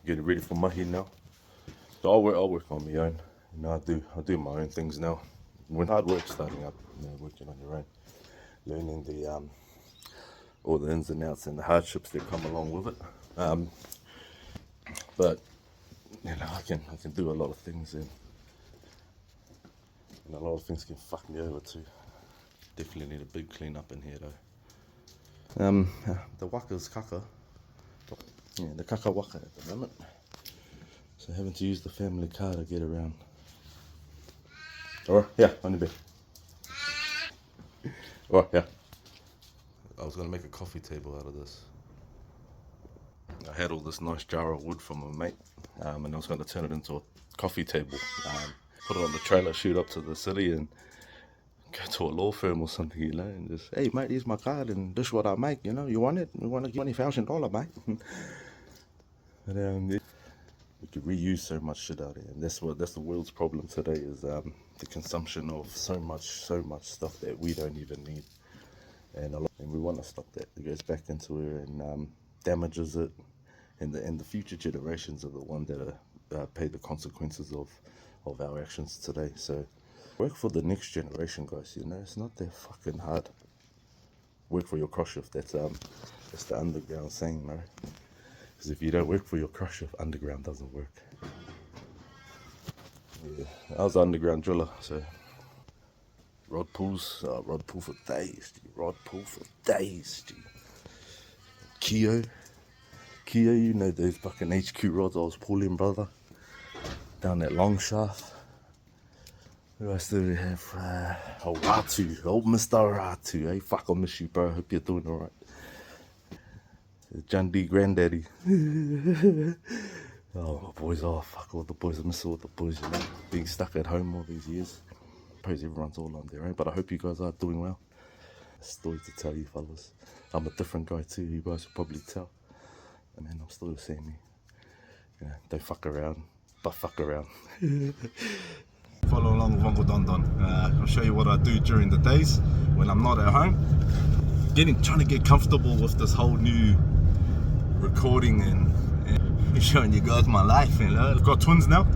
getting ready for mahi now. So I'll work on my own. You know, I do my own things now. When hard work starting up, you know, working on your own, learning the all the ins and outs and the hardships that come along with it. But you know, I can do a lot of things, and a lot of things can fuck me over too. Definitely need a big clean up in here though. The waka's kaka. Yeah, the kaka waka at the moment. So having to use the family car to get around. Alright, yeah, on your bed. Alright, yeah. I was gonna make a coffee table out of this. I had all this nice jar of wood from a mate, and I was gonna turn it into a coffee table. Put it on the trailer, shoot up to the city, and go to a law firm or something, you know, and just, hey mate, here's my card and this is what I make, you know, you want it? We want to get $20,000, mate. But we could reuse so much shit out there, and that's the world's problem today is the consumption of so much stuff that we don't even need, and we want to stop that. It goes back into it and damages it, and the future generations are the one that pay the consequences of our actions today. So work for the next generation, guys. You know, it's not that fucking hard. Work for your cross shift. That's the underground saying, right? Because if you don't work for your cross shift, underground doesn't work. Yeah, I was an underground driller, so rod pull for days, dude. Rod pull for days, dude. Keo, you know those fucking HQ rods I was pulling, brother, down that long shaft. Who else do we have? Ratu, old Mr. Ratu. Hey, fuck, I miss you, bro. Hope you're doing alright. John D. Granddaddy. Oh, my boys, fuck all the boys. I miss all the boys, you know, being stuck at home all these years. I suppose everyone's all on their own, but I hope you guys are doing well. A story to tell you, fellas. I'm a different guy too, you guys will probably tell. I mean, I'm still the same me. Yeah, don't fuck around, but fuck around. Follow along with Uncle Don Don. I'll show you what I do during the days when I'm not at home. Trying to get comfortable with this whole new recording and showing you guys my life. You know, I've got twins now.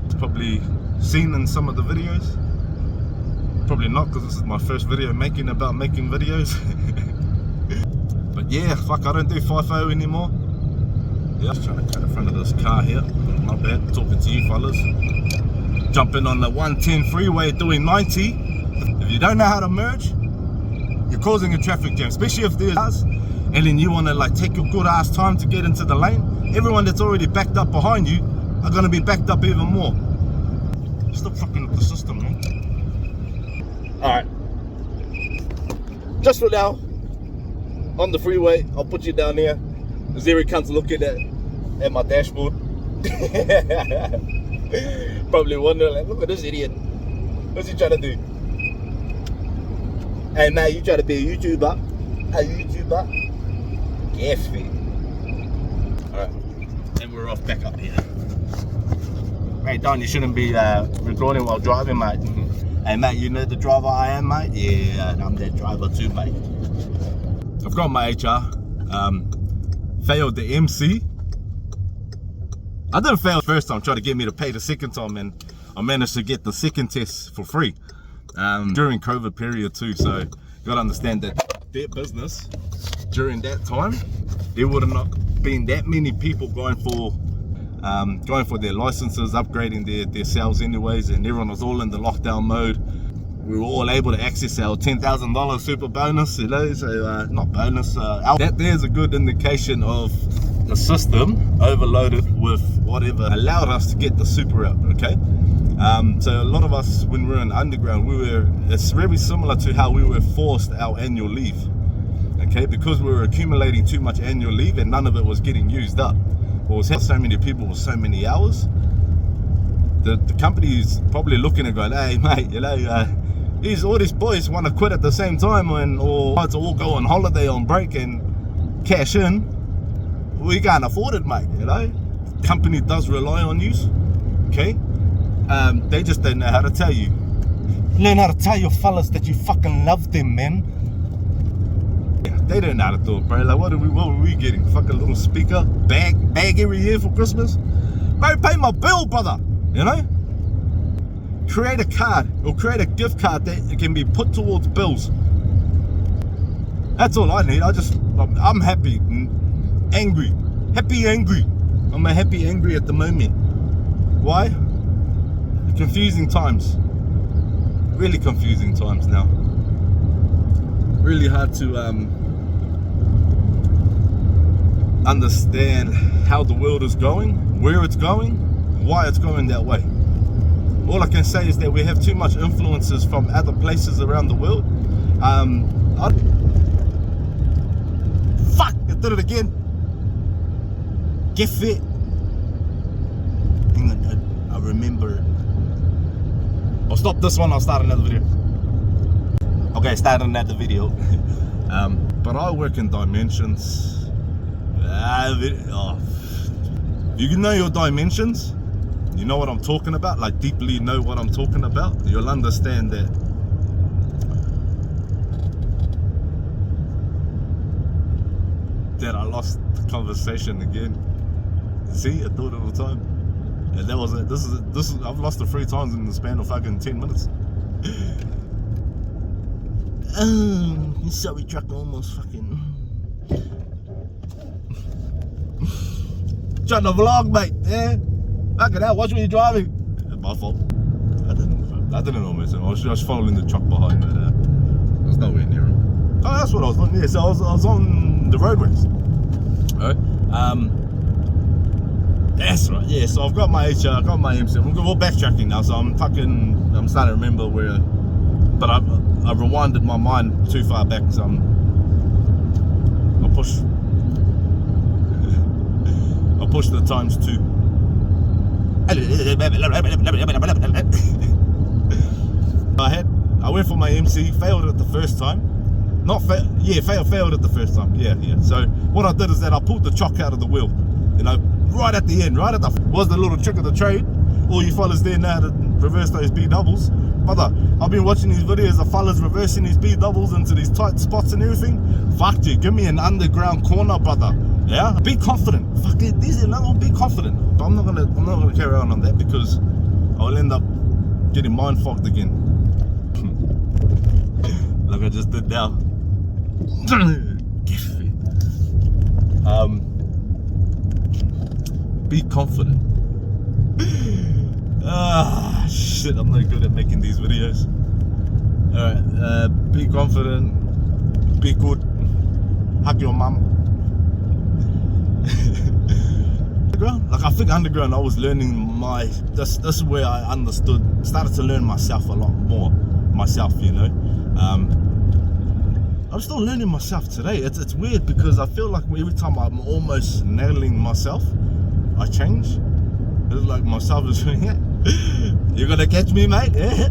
It's probably seen in some of the videos. Probably not, because this is my first video making videos. But yeah, fuck, I don't do FIFO anymore. Yeah, just trying to cut in front of this car here. My bad, talking to you fellas. Jumping on the 110 freeway doing 90. If you don't know how to merge, you're causing a traffic jam, especially if there's cars, and then you want to like take your good ass time to get into the lane. Everyone that's already backed up behind you are going to be backed up even more. Stop fucking with the system, man. Alright, just for now, on the freeway, I'll put you down here. Zeri cunts looking at my dashboard. Probably wondering, like, look at this idiot. What's he trying to do? Hey man, you trying to be a YouTuber? Yes, man. Alright, and we're off back up here. Hey Don, you shouldn't be recording while driving, mate. Hey mate, you know the driver I am, mate? Yeah, I'm that driver too, mate. I've got my HR. Failed the MC. I didn't fail the first time, tried to get me to pay the second time, and I managed to get the second test for free during COVID period too. So you gotta understand that their business during that time, there would have not been that many people going for their licenses, upgrading their sales anyways, and everyone was all in the lockdown mode. We were all able to access our $10,000 super bonus, you know, so not bonus, that there's a good indication of the system overloaded with whatever allowed us to get the super out, okay? So a lot of us, when we were in underground, it's very similar to how we were forced our annual leave, okay? Because we were accumulating too much annual leave and none of it was getting used up. Or so many people with so many hours, the company is probably looking and going, hey mate, you know, all these boys want to quit at the same time, or to all go on holiday on break and cash in. We can't afford it, mate, you know. Company does rely on you, okay? They just don't know how to tell you. Learn how to tell your fellas that you fucking love them, man. They didn't know how to do it, bro. Like, what were we getting? Fucking little speaker bag every year for Christmas? Bro, pay my bill, brother. You know? Create a card or create a gift card that can be put towards bills. That's all I need. I'm happy, angry, happy, angry. I'm a happy, angry at the moment. Why? Confusing times. Really confusing times now. Really hard to understand how the world is going, where it's going, why it's going that way. All I can say is that we have too much influences from other places around the world. Fuck! I did it again. Get fit. Hang on, I remember. I'll stop this one. I'll start another video. Okay, start another video. But I work in dimensions. You know your dimensions. You know what I'm talking about. Like deeply know what I'm talking about. You'll understand that. That I lost the conversation again. See, I do it all the time, and that was it. This is. I've lost it 3 times in the span of fucking 10 minutes. Sorry, truck almost fucking. Trying to vlog, mate. Yeah, fuck it out. Watch when you're driving. It's my fault. I didn't almost. I was just following the truck behind, but I was nowhere near him. Oh, that's what I was doing. Yeah, so I was on the roadways. Alright. That's right. Yeah. So I've got my HR, I've got my MC. We're backtracking now, so I'm starting to remember where. But I rewinded my mind too far back, so I'll push the times 2. I went for my MC, failed it the first time. Failed it the first time. Yeah. So what I did is that I pulled the chock out of the wheel, you know, right at the end, was the little trick of the trade. All you fellas there know how to reverse those B doubles. Brother, I've been watching these videos of fellas reversing these B doubles into these tight spots and everything. Fuck you, give me an underground corner, brother. Yeah, be confident. Fuck it, be confident. But I'm not gonna carry on that because I'll end up getting mind fogged again. Like I just did now. Be confident. Shit, I'm not good at making these videos. Alright, be confident, be good, hug your mum. Like I think underground I was learning this is where I started to learn myself a lot more, you know. I'm still learning myself today. It's weird because I feel like every time I'm almost nailing myself, I change. It's like myself is doing it. You're gonna catch me, mate? Yeah.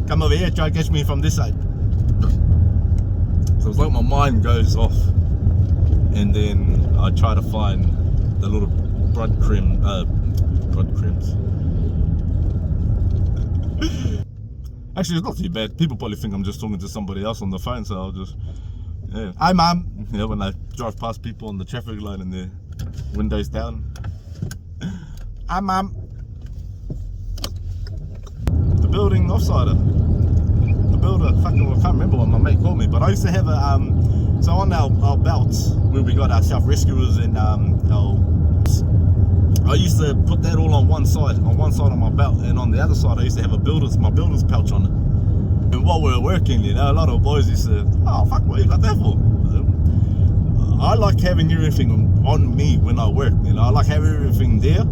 Come over here, try and catch me from this side. So it's like my mind goes off, and then I try to find the little breadcrumbs. Actually, it's not too bad. People probably think I'm just talking to somebody else on the phone, so I'll just, yeah. Hi, mum. You know, when I drive past people on the traffic light and their windows down. Hi, mum. The building offsider. The builder, fucking, I can't remember what my mate called me, but I used to have a, so on our belts, where we got our self-rescuers and I used to put that all on one side of my belt, and on the other side I used to have my builder's pouch on it. And while we were working, you know, a lot of boys used to, oh fuck, what you got that for? I like having everything on me when I work, you know. I like having everything there,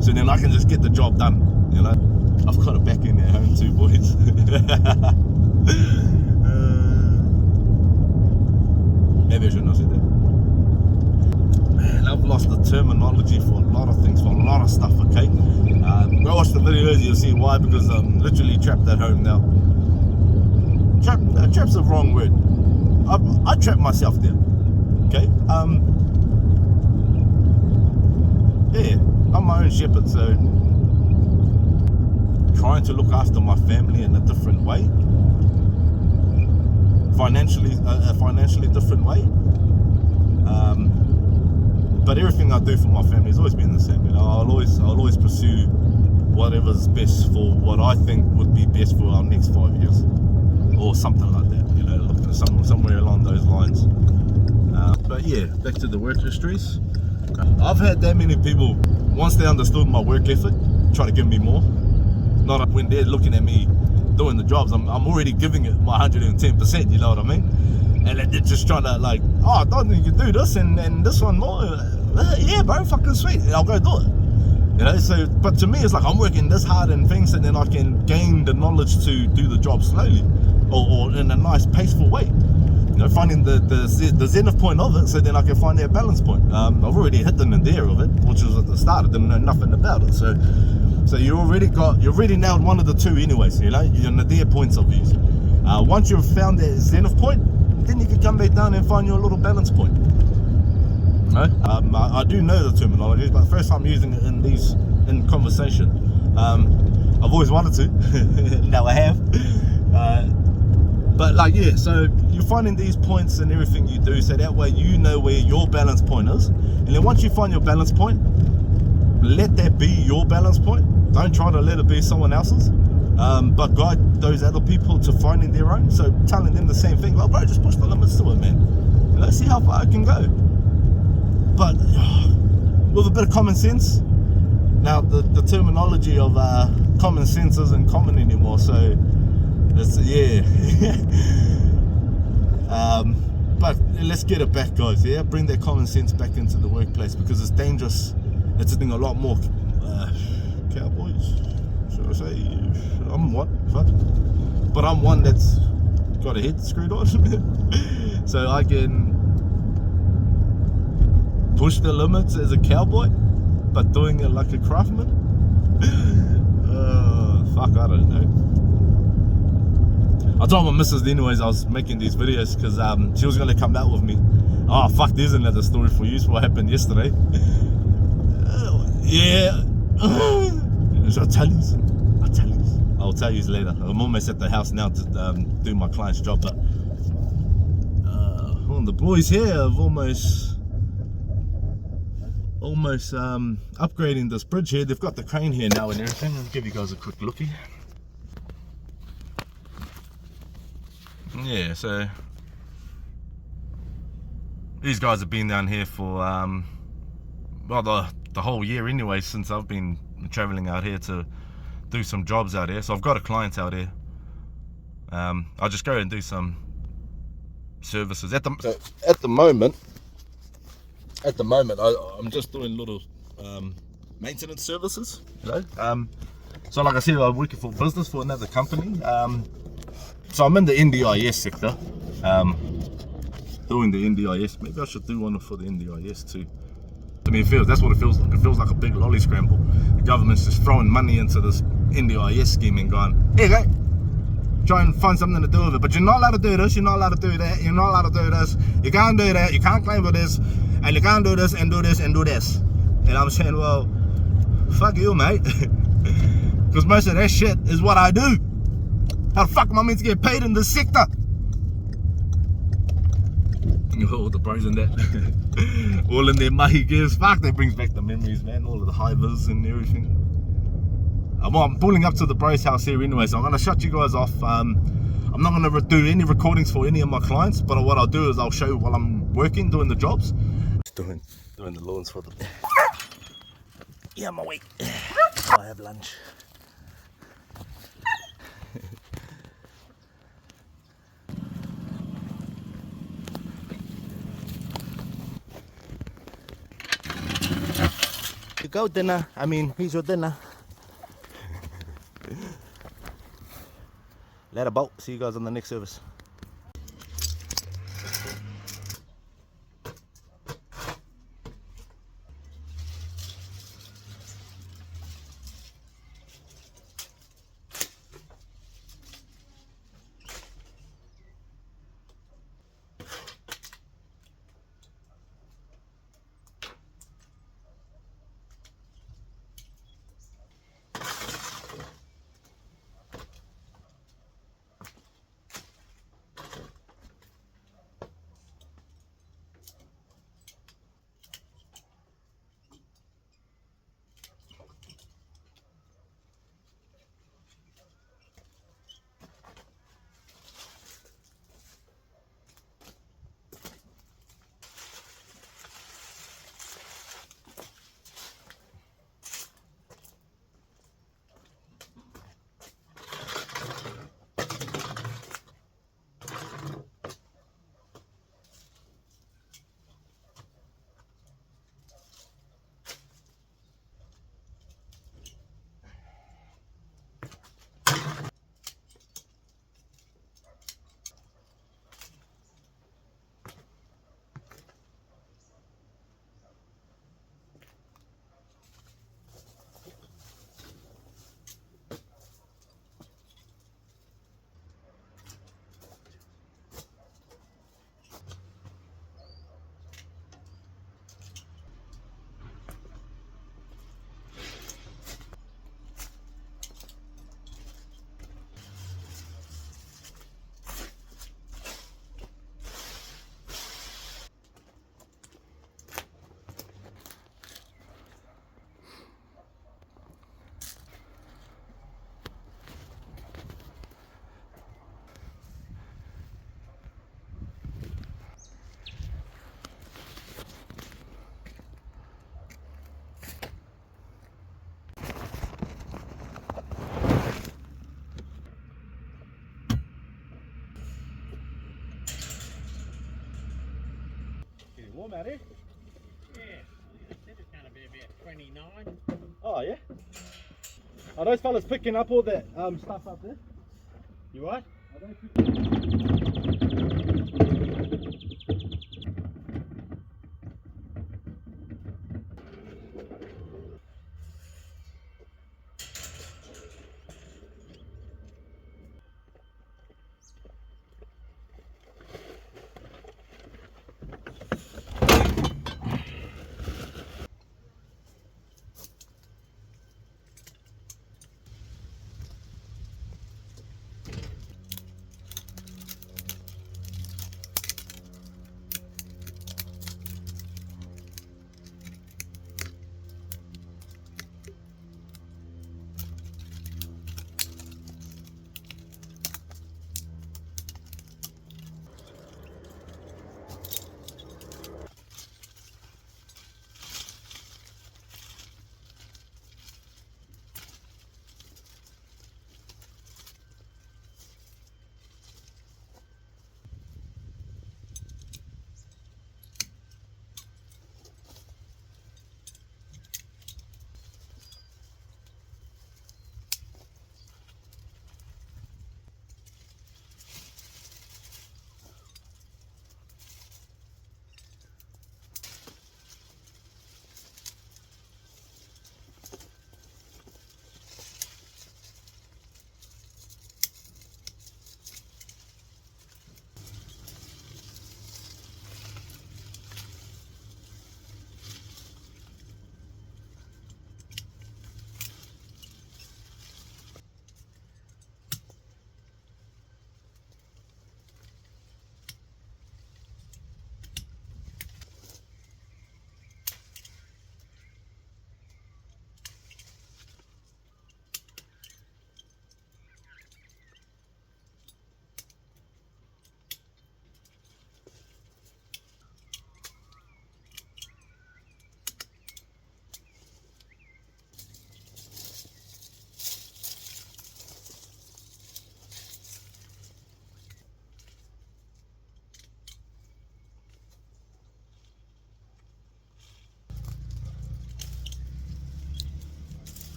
so then I can just get the job done, you know. I've got it back in at home too, boys. Maybe I shouldn't have said that. Man, I've lost the terminology for a lot of things, for a lot of stuff, okay? Go watch the videos, you'll see why, because I'm literally trapped at home now. Trap's the wrong word. I trapped myself there, okay? Yeah, I'm my own shepherd, so trying to look after my family in a different way. financially a financially different way. But everything I do for my family has always been the same. You know, I'll always pursue whatever's best for what I think would be best for our next 5 years, or something like that. You know, looking somewhere along those lines. But yeah, back to the work histories. I've had that many people, once they understood my work ethic, try to give me more. Not when they're looking at me doing the jobs, I'm already giving it my 110%. You know what I mean? And they're just trying to like, oh, I don't think you can do this and this one more. Yeah, bro, fucking sweet. I'll go do it. You know, so, but to me, it's like I'm working this hard and things, and then I can gain the knowledge to do the job slowly, or in a nice, paceful way. You know, finding the zenith point of it, so then I can find that balance point. I've already hit the nadir of it, which was at the start. I didn't know nothing about it. So you already nailed one of the two, anyways. You know, your nadir points of views. Once you've found that zenith point, then you can come back down and find your little balance point. No? I do know the terminology, but first time using it in conversation. I've always wanted to. Now I have. But like, yeah, so you're finding these points and everything you do, so that way you know where your balance point is. And then once you find your balance point, let that be your balance point. Don't try to let it be someone else's. But guide those other people to finding their own. So telling them the same thing, like, bro, just push the limits to it, man. And let's see how far I can go. But with a bit of common sense. Now the terminology of common sense isn't common anymore, so it's, yeah. But let's get it back, guys. Yeah, bring that common sense back into the workplace, because it's dangerous. It's a thing a lot more cowboys, should I say? I'm one, but I'm one that's got a head screwed on. So I can push the limits as a cowboy, but doing it like a craftsman. Fuck, I don't know. I told my missus anyways I was making these videos, because she was going to come out with me. Oh fuck, there's another story for you. It's what happened yesterday. Yeah. I'll tell you later. I'm almost at the house now to do my client's job, but well, the boys here have almost upgrading this bridge here. They've got the crane here now and everything. I'll give you guys a quick looky. Yeah, so these guys have been down here for well, the whole year anyway, since I've been traveling out here to do some jobs out here. So I've got a client out here. I'll just go and do some services at the moment. I'm just doing little maintenance services, you know. So like I said, I'm working for business for another company. So I'm in the NDIS sector, doing the NDIS. Maybe I should do one for the NDIS too. I mean, that's what it feels like. It feels like a big lolly scramble. The government's just throwing money into this NDIS scheme and going, here you go, try and find something to do with it. But you're not allowed to do this, you're not allowed to do that, you're not allowed to do this, you can't do that, you can't claim for this, and you can't do this and do this and do this. And I'm saying, well, fuck you, mate. Because most of that shit is what I do. How the fuck am I meant to get paid in this sector? All the bros in that. All in their mahi gears. Fuck, that brings back the memories, man. All of the high vis and everything. I'm pulling up to the bros house here anyway, so I'm going to shut you guys off. I'm not going to do any recordings for any of my clients, but what I'll do is I'll show you while I'm working, doing the jobs. Just doing the lawns for them. Yeah, I'm awake. I have lunch. You go dinner. I mean, here's your dinner. Later, boat. See you guys on the next service. warm out here. Yeah, I said it's going to be about 29. Oh yeah. Are those fellas picking up all that stuff up there? You right? Are they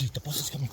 Jeez, the boss is coming.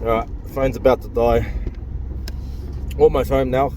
Alright, phone's about to die. Almost home now.